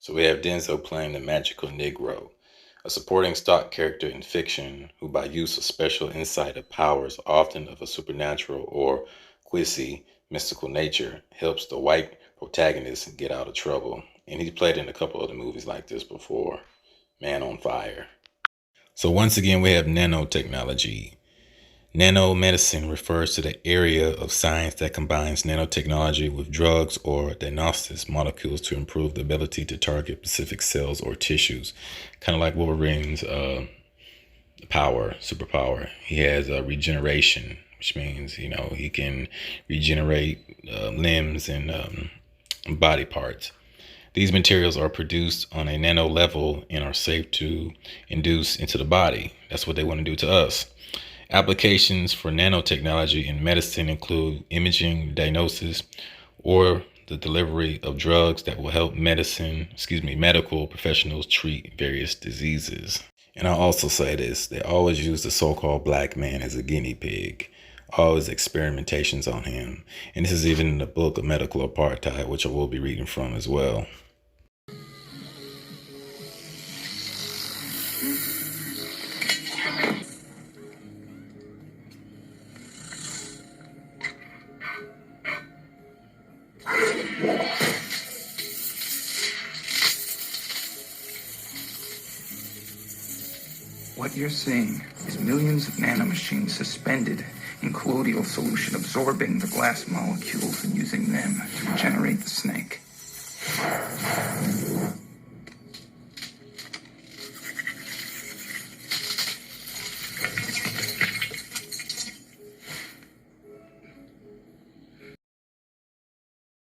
So we have Denzel playing the magical Negro, a supporting stock character in fiction who, by use of special insight of powers, often of a supernatural or quasi mystical nature, helps the white protagonist get out of trouble. And he's played in a couple other movies like this before. Man on Fire. So once again, we have nanotechnology. Nanomedicine refers to the area of science that combines nanotechnology with drugs or diagnostics molecules to improve the ability to target specific cells or tissues. Kind of like Wolverine's superpower. He has regeneration, which means, he can regenerate limbs and body parts. These materials are produced on a nano level and are safe to induce into the body. That's what they want to do to us. Applications for nanotechnology in medicine include imaging, diagnosis, or the delivery of drugs that will help medical professionals treat various diseases. And I'll also say this, they always use the so-called black man as a guinea pig. Always experimentations on him. And this is even in the book of Medical Apartheid, which I will be reading from as well. What you're seeing is millions of nanomachines suspended in colloidal solution, absorbing the glass molecules and using them to regenerate the snake.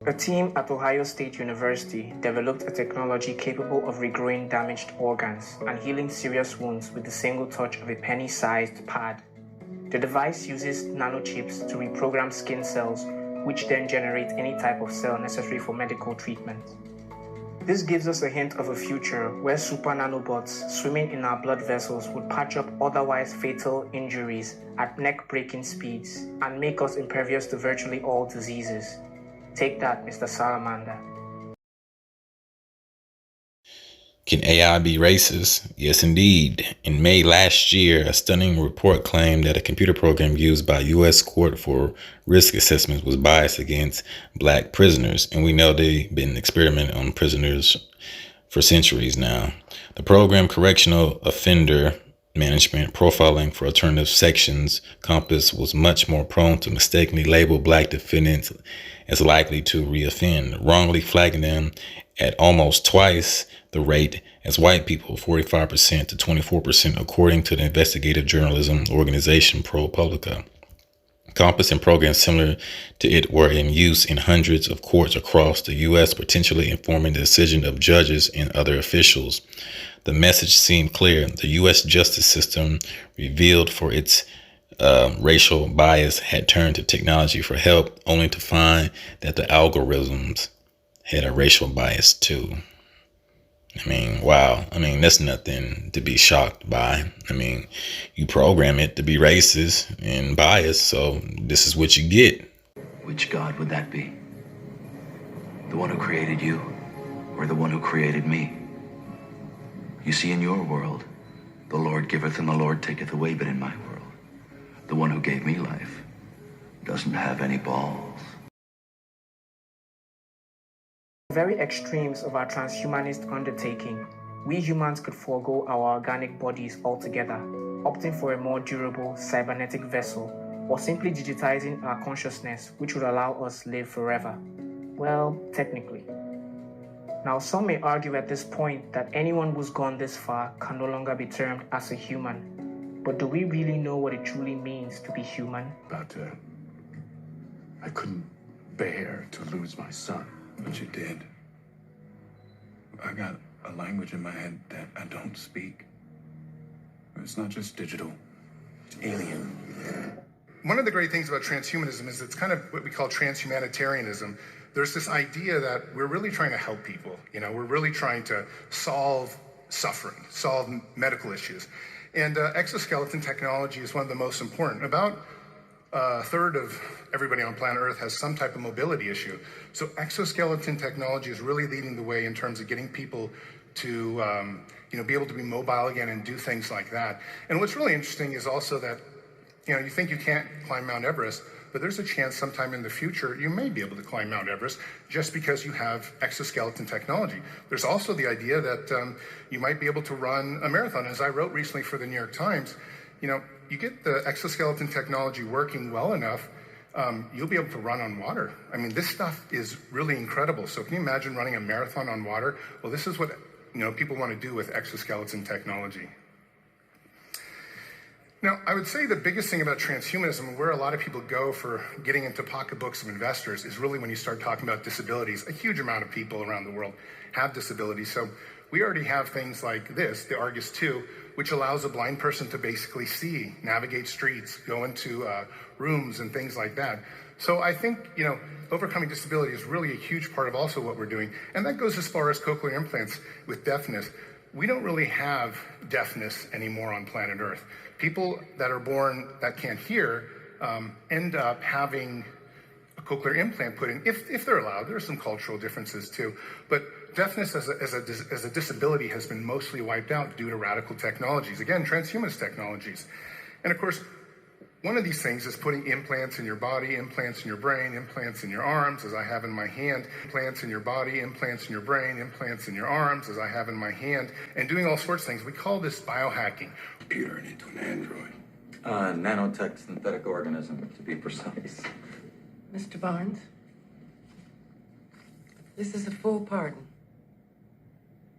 A team at Ohio State University developed a technology capable of regrowing damaged organs and healing serious wounds with the single touch of a penny-sized pad. The device uses nanochips to reprogram skin cells, which then generate any type of cell necessary for medical treatment. This gives us a hint of a future where super nanobots swimming in our blood vessels would patch up otherwise fatal injuries at neck-breaking speeds and make us impervious to virtually all diseases. Take that, Mr. Salamander. Can AI be racist? Yes, indeed. In May last year, a stunning report claimed that a computer program used by U.S. court for risk assessment was biased against black prisoners. And we know they've been experimenting on prisoners for centuries now. The program Correctional Offender Management Profiling for Alternative Sections Compass was much more prone to mistakenly label black defendants as likely to reoffend, wrongly flagging them at almost twice the rate as white people, 45% to 24%, according to the investigative journalism organization ProPublica. Compass and programs similar to it were in use in hundreds of courts across the U.S., potentially informing the decision of judges and other officials. The message seemed clear. The U.S. justice system, revealed for its racial bias, had turned to technology for help, only to find that the algorithms had a racial bias too. I mean, wow. I mean, that's nothing to be shocked by. I mean, you program it to be racist and biased, so this is what you get. Which God would that be? The one who created you, or the one who created me? You see, in your world, the Lord giveth and the Lord taketh away, but in my world, the one who gave me life doesn't have any balls. Very extremes of our transhumanist undertaking, we humans could forego our organic bodies altogether, opting for a more durable cybernetic vessel, or simply digitizing our consciousness, which would allow us live forever. Well, technically. Now, some may argue at this point that anyone who's gone this far can no longer be termed as a human. But do we really know what it truly means to be human? But I couldn't bear to lose my son. But you did. I got a language in my head that I don't speak. It's not just digital, it's alien. One of the great things about transhumanism is it's kind of what we call transhumanitarianism. There's this idea that we're really trying to help people. We're really trying to solve suffering, solve medical issues. And exoskeleton technology is one of the most important. About a third of everybody on planet Earth has some type of mobility issue. So exoskeleton technology is really leading the way in terms of getting people to be able to be mobile again and do things like that. And what's really interesting is also that you think you can't climb Mount Everest, but there's a chance sometime in the future you may be able to climb Mount Everest just because you have exoskeleton technology. There's also the idea that you might be able to run a marathon. As I wrote recently for the New York Times, you get the exoskeleton technology working well enough, you'll be able to run on water. I mean, this stuff is really incredible. So can you imagine running a marathon on water? Well, this is what people want to do with exoskeleton technology. Now, I would say the biggest thing about transhumanism, where a lot of people go for getting into pocketbooks of investors, is really when you start talking about disabilities. A huge amount of people around the world have disabilities. So we already have things like this, the Argus 2, which allows a blind person to basically see, navigate streets, go into rooms and things like that. So I think, overcoming disability is really a huge part of also what we're doing. And that goes as far as cochlear implants with deafness. We don't really have deafness anymore on planet Earth. People that are born that can't hear end up having a cochlear implant put in, if they're allowed. There are some cultural differences too. But deafness as a disability has been mostly wiped out due to radical technologies. Again, transhumanist technologies. And of course, one of these things is putting implants in your body, implants in your brain, implants in your arms, as I have in my hand, implants in your body, implants in your brain, implants in your arms, as I have in my hand, and doing all sorts of things. We call this biohacking. Computer into an android. Nanotech synthetic organism, to be precise. Mr. Barnes, this is a full pardon.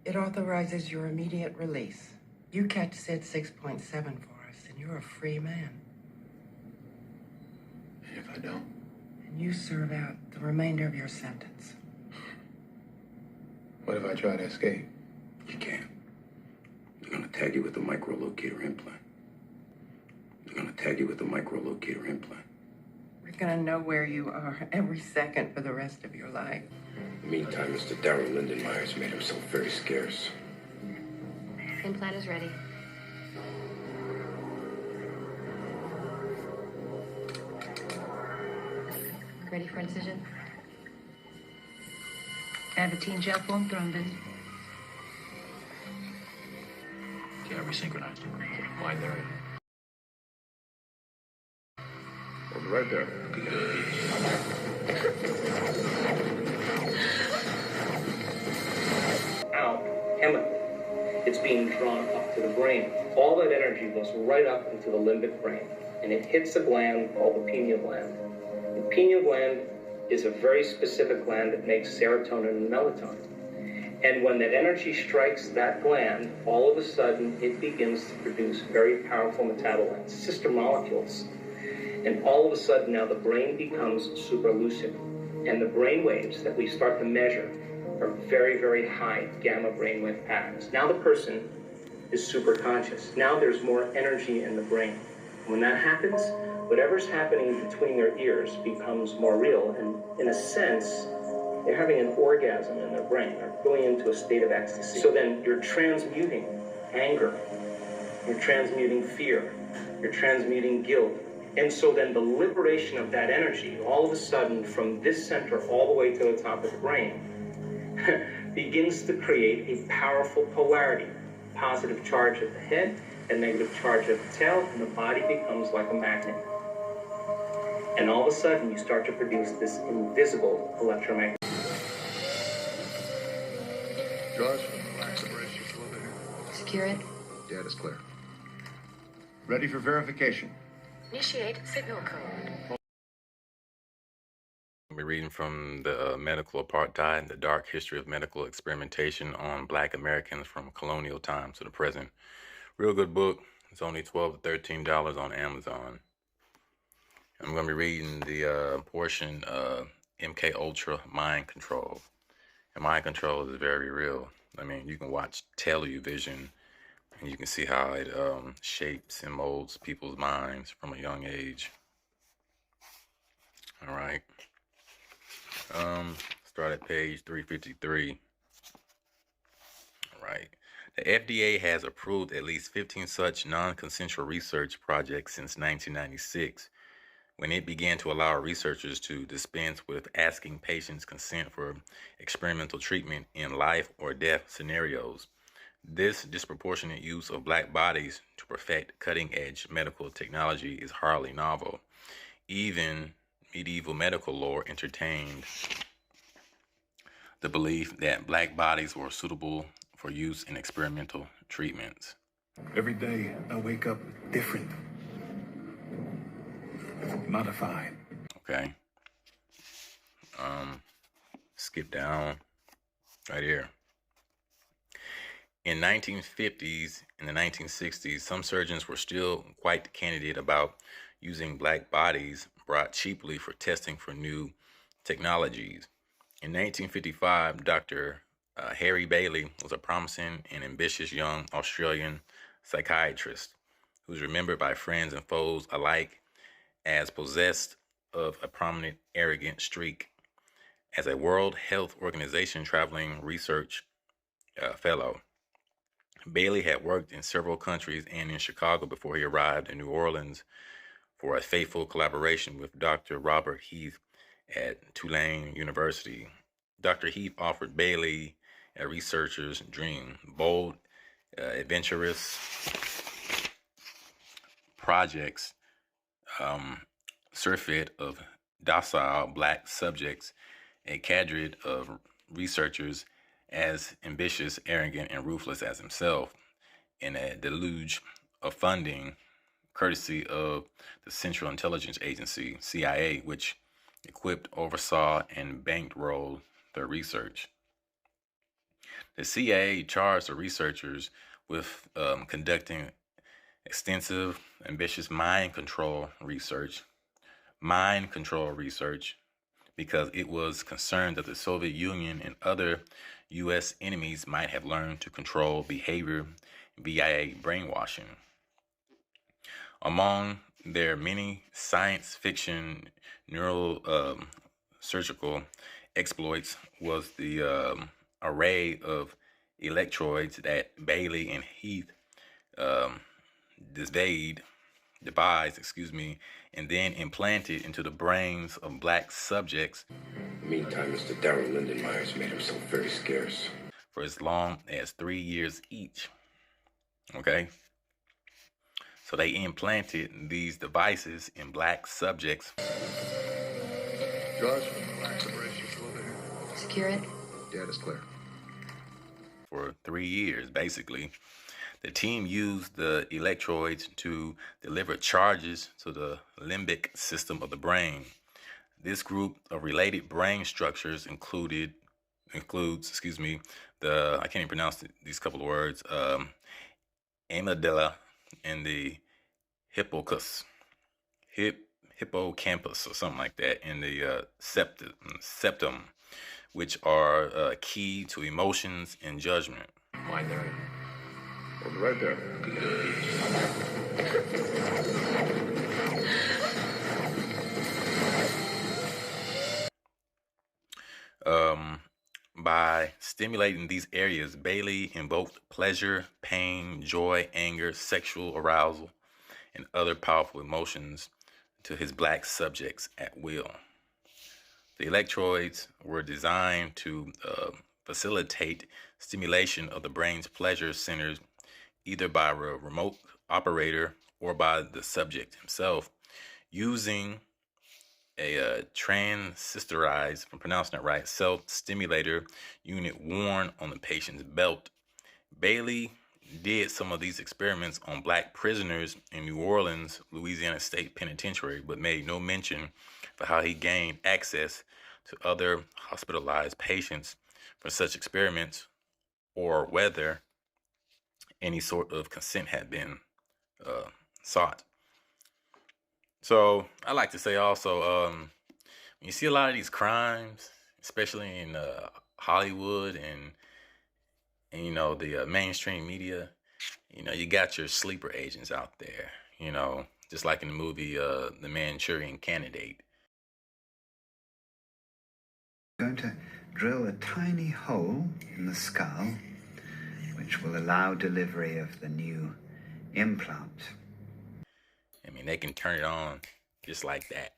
It authorizes your immediate release. You catch SID 6.7 for us, and you're a free man. If I don't? And you serve out the remainder of your sentence. What if I try to escape? You can't. They're gonna tag you with the microlocator implant. They're gonna tag you with the microlocator implant. We're gonna know where you are every second for the rest of your life. In the meantime, Mr. Darrell Lindenmeyer's made himself very scarce. Implant is ready. Ready for incision? Aventine gel form thrombin. Yeah, resynchronized. Line there. I'll be right there. Out chemically. It's being drawn up to the brain. All that energy goes right up into the limbic brain, and it hits a gland called the pineal gland. The pineal gland is a very specific gland that makes serotonin and melatonin. And when that energy strikes that gland, all of a sudden it begins to produce very powerful metabolites, sister molecules. And all of a sudden now the brain becomes superlucid. And the brain waves that we start to measure are very, very high gamma brainwave patterns. Now the person is super conscious. Now there's more energy in the brain. When that happens, whatever's happening between their ears becomes more real, and in a sense, they're having an orgasm in their brain. They're going into a state of ecstasy. So then you're transmuting anger, you're transmuting fear, you're transmuting guilt. And so then the liberation of that energy, all of a sudden, from this center all the way to the top of the brain, begins to create a powerful polarity. Positive charge at the head and negative charge at the tail, and the body becomes like a magnet. And all of a sudden, you start to produce this invisible electromagnetic. George, relax the bridge just a little bit here. Secure it. Yeah, it's clear. Ready for verification. Initiate signal code. I'll be reading from the Medical Apartheid, the Dark History of Medical Experimentation on Black Americans from Colonial Times to the Present. Real good book. It's only $12 to $13 on Amazon. I'm going to be reading the portion MK Ultra Mind Control. And mind control is very real. I mean, you can watch television and you can see how it shapes and molds people's minds from a young age. All right. Start at page 353. All right. The FDA has approved at least 15 such non-consensual research projects since 1996. when it began to allow researchers to dispense with asking patients consent for experimental treatment in life or death scenarios. This disproportionate use of black bodies to perfect cutting-edge medical technology is hardly novel. Even medieval medical lore entertained the belief that black bodies were suitable for use in experimental treatments. Every day I wake up different, modified. Okay. Skip down right here. In 1950s and the 1960s, some surgeons were still quite candid about using black bodies brought cheaply for testing for new technologies. In 1955, Dr. Harry Bailey was a promising and ambitious young Australian psychiatrist who was remembered by friends and foes alike as possessed of a prominent, arrogant streak. As a World Health Organization traveling research fellow, Bailey had worked in several countries and in Chicago before he arrived in New Orleans for a faithful collaboration with Dr. Robert Heath at Tulane University. Dr. Heath offered Bailey a researcher's dream: bold, adventurous projects, surfeit of docile black subjects, a cadre of researchers as ambitious, arrogant, and ruthless as himself, in a deluge of funding courtesy of the Central Intelligence Agency, CIA, which equipped, oversaw, and bankrolled their research. The CIA charged the researchers with conducting extensive, ambitious mind control research because it was concerned that the Soviet Union and other U.S. enemies might have learned to control behavior via brainwashing. Among their many science fiction neurosurgical exploits was the array of electrodes that Bailey and Heath devised, and then implanted into the brains of black subjects. Meantime, Mr. Darrell Lindenmeyer's made himself very scarce. For as long as 3 years each. Okay? So they implanted these devices in black subjects. Josh, separation's over here. Secure it. Data is clear. For 3 years, basically. The team used the electrodes to deliver charges to the limbic system of the brain. This group of related brain structures includes, the, I can't even pronounce these couple of words, amygdala and the hippocampus or something like that, and the septum, which are key to emotions and judgment. Mind there. Right there. By stimulating these areas, Bailey invoked pleasure, pain, joy, anger, sexual arousal, and other powerful emotions to his black subjects at will. The electrodes were designed to facilitate stimulation of the brain's pleasure centers either by a remote operator or by the subject himself, using a transistorized, if I'm pronouncing it right, self-stimulator unit worn on the patient's belt. Bailey did some of these experiments on black prisoners in New Orleans, Louisiana State Penitentiary, but made no mention of how he gained access to other hospitalized patients for such experiments or whether any sort of consent had been sought. So I like to say also, when you see a lot of these crimes, especially in Hollywood and you know, the mainstream media, you know, you got your sleeper agents out there, you know, just like in the movie The Manchurian Candidate. Going to drill a tiny hole in the skull, which will allow delivery of the new implant. I mean, they can turn it on just like that.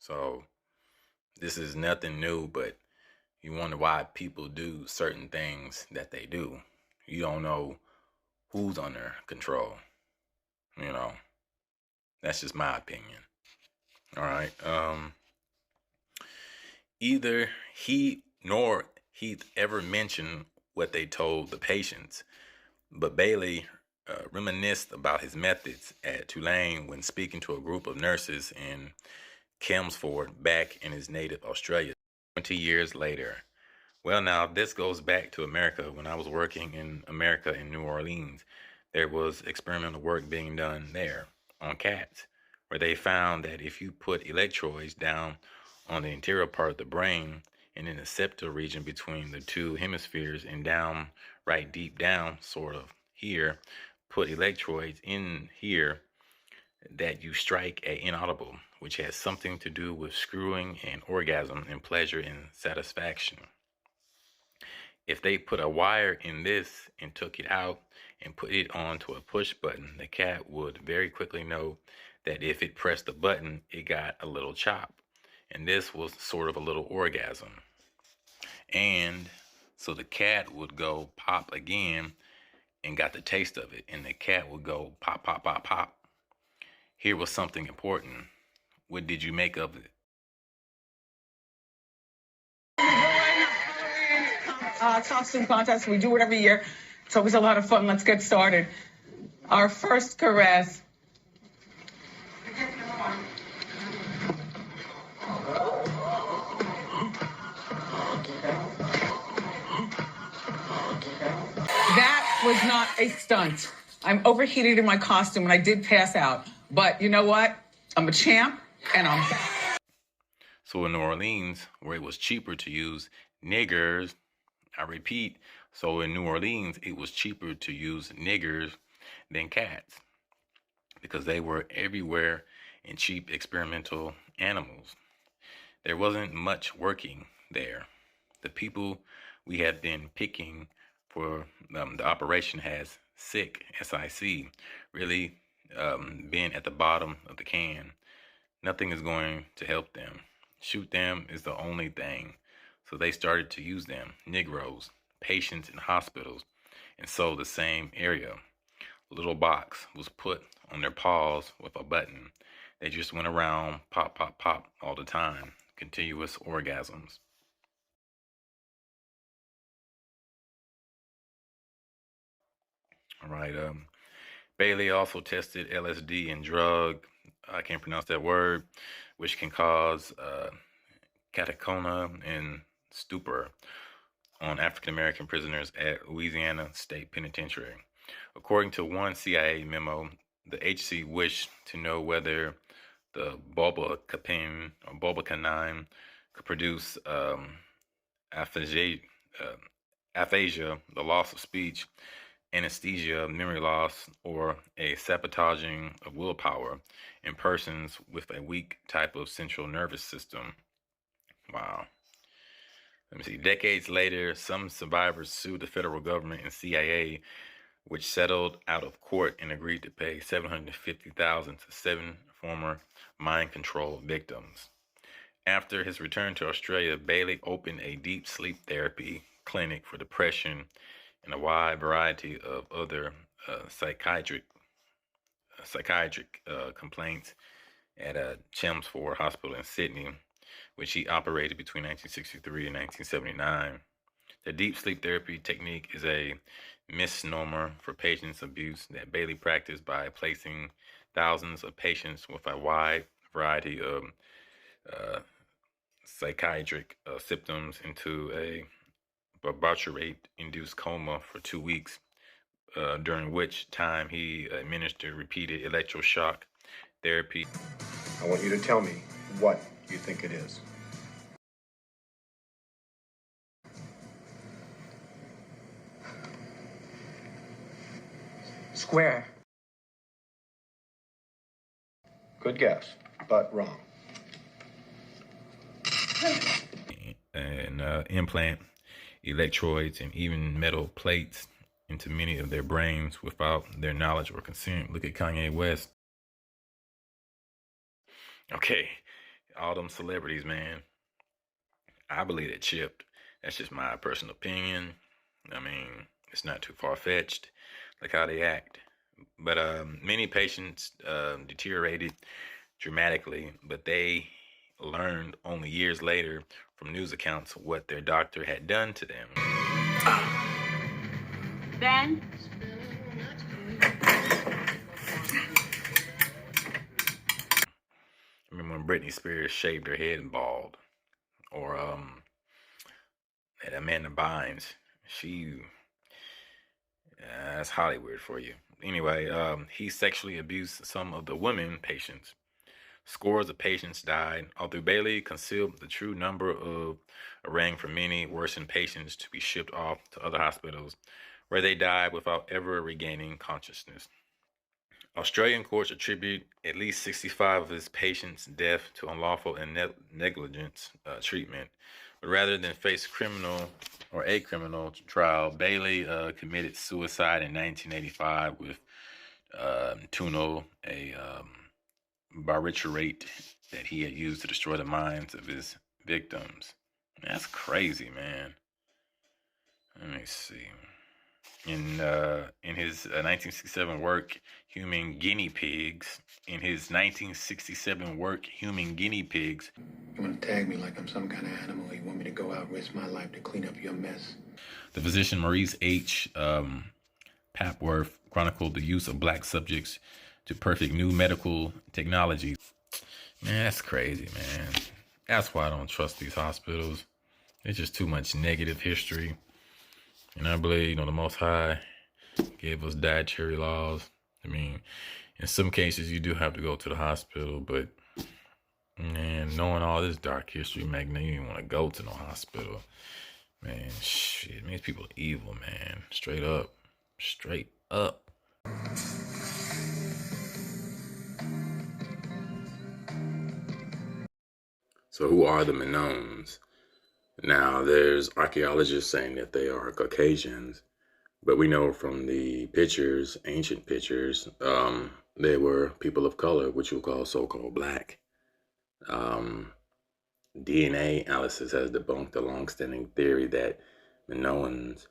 So this is nothing new, but you wonder why people do certain things that they do. You don't know who's under control. You know, that's just my opinion. All right. Either he nor Heath ever mentioned what they told the patients, but Bailey reminisced about his methods at Tulane when speaking to a group of nurses in Chelmsford back in his native Australia 20 years later. Well, now this goes back to America. When I was working in America in New Orleans, there was experimental work being done there on cats, where they found that if you put electrodes down on the interior part of the brain and in the septal region between the two hemispheres and down, right deep down, sort of here, put electrodes in here, that you strike an inaudible, which has something to do with screwing and orgasm and pleasure and satisfaction. If they put a wire in this and took it out and put it onto a push button, the cat would very quickly know that if it pressed the button, it got a little chop. And this was sort of a little orgasm. And so the cat would go pop again and got the taste of it. And the cat would go pop, pop, pop, pop. Here was something important. What did you make of it? Costume contest. We do it every year. It's always a lot of fun. Let's get started. Our first caress. That was not a stunt. I'm overheated in my costume and I did pass out. But you know what? I'm a champ and I'm back. So in New Orleans, where it was cheaper to use niggers, I repeat, so in New Orleans, it was cheaper to use niggers than cats because they were everywhere and cheap experimental animals. There wasn't much working there. The people we had been picking for the operation has sick, SIC, really been at the bottom of the can. Nothing is going to help them. Shoot them is the only thing. So they started to use them, Negroes, patients in hospitals, and so the same area. A little box was put on their paws with a button. They just went around pop, pop, pop all the time. Continuous orgasms. All right. Bailey also tested LSD and drug, I can't pronounce that word, which can cause catacona and stupor on African American prisoners at Louisiana State Penitentiary. According to one CIA memo, the HC wished to know whether the bulbacapine or bulbacanine could produce aphasia, the loss of speech, anesthesia, memory loss, or a sabotaging of willpower in persons with a weak type of central nervous system. Wow. Let me see. Decades later, some survivors sued the federal government and CIA, which settled out of court and agreed to pay $750,000 to 7 former mind control victims. After his return to Australia, Bailey opened a deep sleep therapy clinic for depression and a wide variety of other psychiatric complaints at Chelmsford Hospital in Sydney, which he operated between 1963 and 1979. The deep sleep therapy technique is a misnomer for patients' abuse that Bailey practiced by placing thousands of patients with a wide variety of psychiatric symptoms into a barbiturate-induced coma for 2 weeks, during which time he administered repeated electroshock therapy. I want you to tell me what you think it is. Square. Good guess, but wrong. And implant electrodes and even metal plates into many of their brains without their knowledge or consent. Look at Kanye West. Okay, all them celebrities, man. I believe they're chipped. That's just my personal opinion. I mean, it's not too far-fetched, like how they act. But many patients deteriorated dramatically, but they learned only years later from news accounts what their doctor had done to them. Ben? I remember when Britney Spears shaved her head and bald, or that Amanda Bynes. That's Hollywood for you. Anyway, he sexually abused some of the women patients. Scores of patients died, although Bailey concealed the true number of arranged for many worsened patients to be shipped off to other hospitals, where they died without ever regaining consciousness. Australian courts attribute at least 65 of his patients' death to unlawful and negligent treatment. But rather than face a criminal trial, Bailey committed suicide in 1985 with Tuno, a barbiturate that he had used to destroy the minds of his victims. That's crazy, man. Let me see. In his 1967 work, Human Guinea Pigs, You want to tag me like I'm some kind of animal, or you want me to go out and risk my life to clean up your mess? the physician Maurice H. Papworth chronicled the use of black subjects to perfect new medical technologies. Man, that's crazy, man. That's why I don't trust these hospitals. It's just too much negative history. And I believe, the Most High gave us dietary laws. I mean, in some cases, you do have to go to the hospital, but, man, knowing all this dark history, man, you don't even want to go to no hospital. Man, shit, it makes people evil, man. Straight up. Straight up. So who are the Minoans? Now, there's archaeologists saying that they are Caucasians, but we know from the pictures, ancient pictures, they were people of color, which we'll call so-called black. DNA analysis has debunked the long-standing theory that Minoans,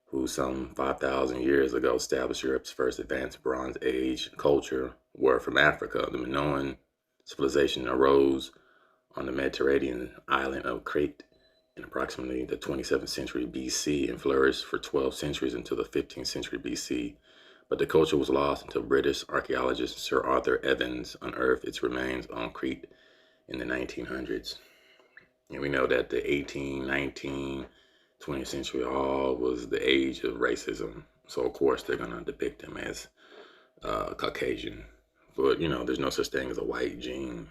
who some 5,000 years ago established Europe's first advanced Bronze Age culture, were from Africa. The Minoan civilization arose on the Mediterranean island of Crete in approximately the 27th century BC and flourished for 12 centuries until the 15th century BC. But the culture was lost until British archaeologist Sir Arthur Evans unearthed its remains on Crete in the 1900s. And we know that the 18, 19, 20th century all was the age of racism. So, of course, they're going to depict them as Caucasian. But, there's no such thing as a white gene.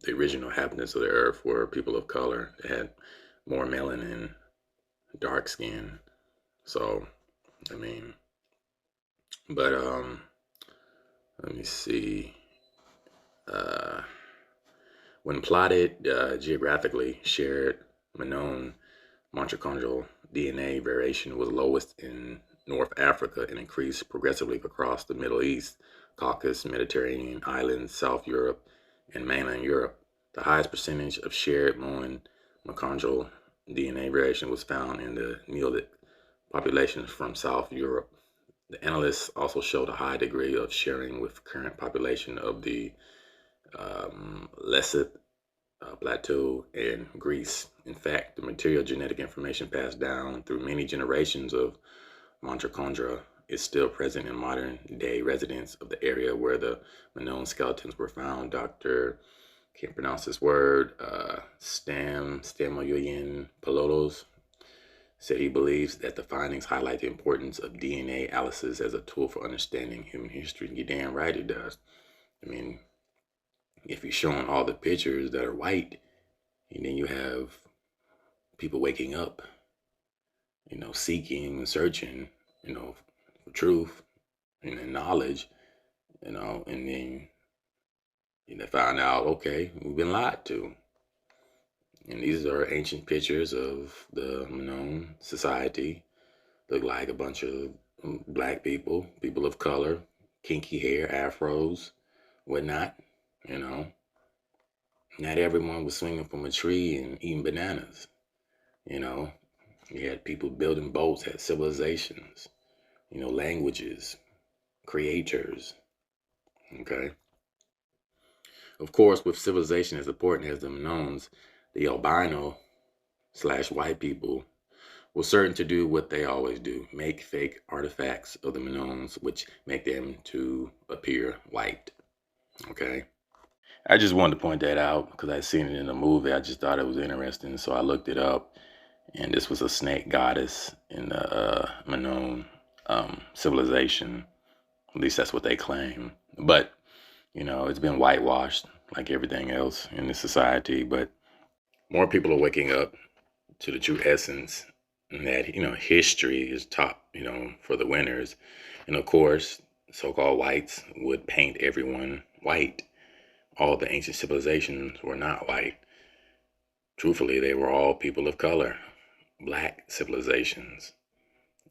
The original inhabitants of the earth were people of color. They had more melanin, dark skin. So, let me see. When plotted geographically, shared Minoan mitochondrial DNA variation was lowest in North Africa and increased progressively across the Middle East, Caucasus, Mediterranean islands, South Europe, and mainland Europe. The highest percentage of shared Minoan mitochondrial DNA variation was found in the Neolithic populations from South Europe. The analysts also showed a high degree of sharing with current population of the Lesser Plateau in Greece. In fact, the material genetic information passed down through many generations of mitochondria is still present in modern day residents of the area where the Minoan skeletons were found. Dr. Can't pronounce this word, Stamoyoyin Pelotos, said he believes that the findings highlight the importance of DNA analysis as a tool for understanding human history. You're damn right it does. I mean, if you're showing all the pictures that are white, and then you have people waking up, seeking and searching, for truth and knowledge, and then find out, okay, we've been lied to. And these are ancient pictures of the Minoan society. Look like a bunch of black people of color, kinky hair, afros, whatnot, Not everyone was swinging from a tree and eating bananas. You know, you had people building boats, had civilizations, languages, creators. Okay. Of course, with civilization as important as the Minoans, the albino / white people were certain to do what they always do, make fake artifacts of the Minoans, which make them to appear white. Okay. I just wanted to point that out because I seen it in a movie. I just thought it was interesting. So I looked it up, and this was a snake goddess in the Minoan civilization. At least that's what they claim. But, it's been whitewashed like everything else in this society. But more people are waking up to the true essence, and that, history is taught, for the winners. And of course, so-called whites would paint everyone white. All the ancient civilizations were not white. Truthfully, they were all people of color, black civilizations.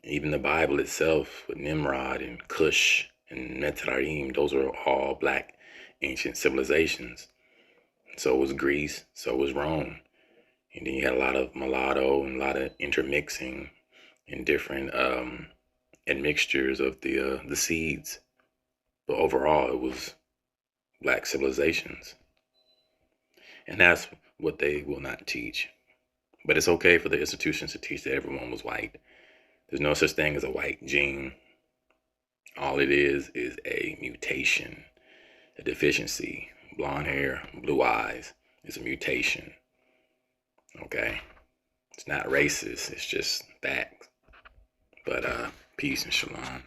Even the Bible itself, with Nimrod and Cush and Metzraim, those were all black ancient civilizations. So was Greece, so was Rome. And then you had a lot of mulatto and a lot of intermixing and different admixtures of the seeds. But overall, it was black civilizations. And that's what they will not teach. But it's okay for the institutions to teach that everyone was white. There's no such thing as a white gene. All it is a mutation, a deficiency. Blonde hair, blue eyes is a mutation. Okay? It's not racist. It's just fact. But peace and shalom.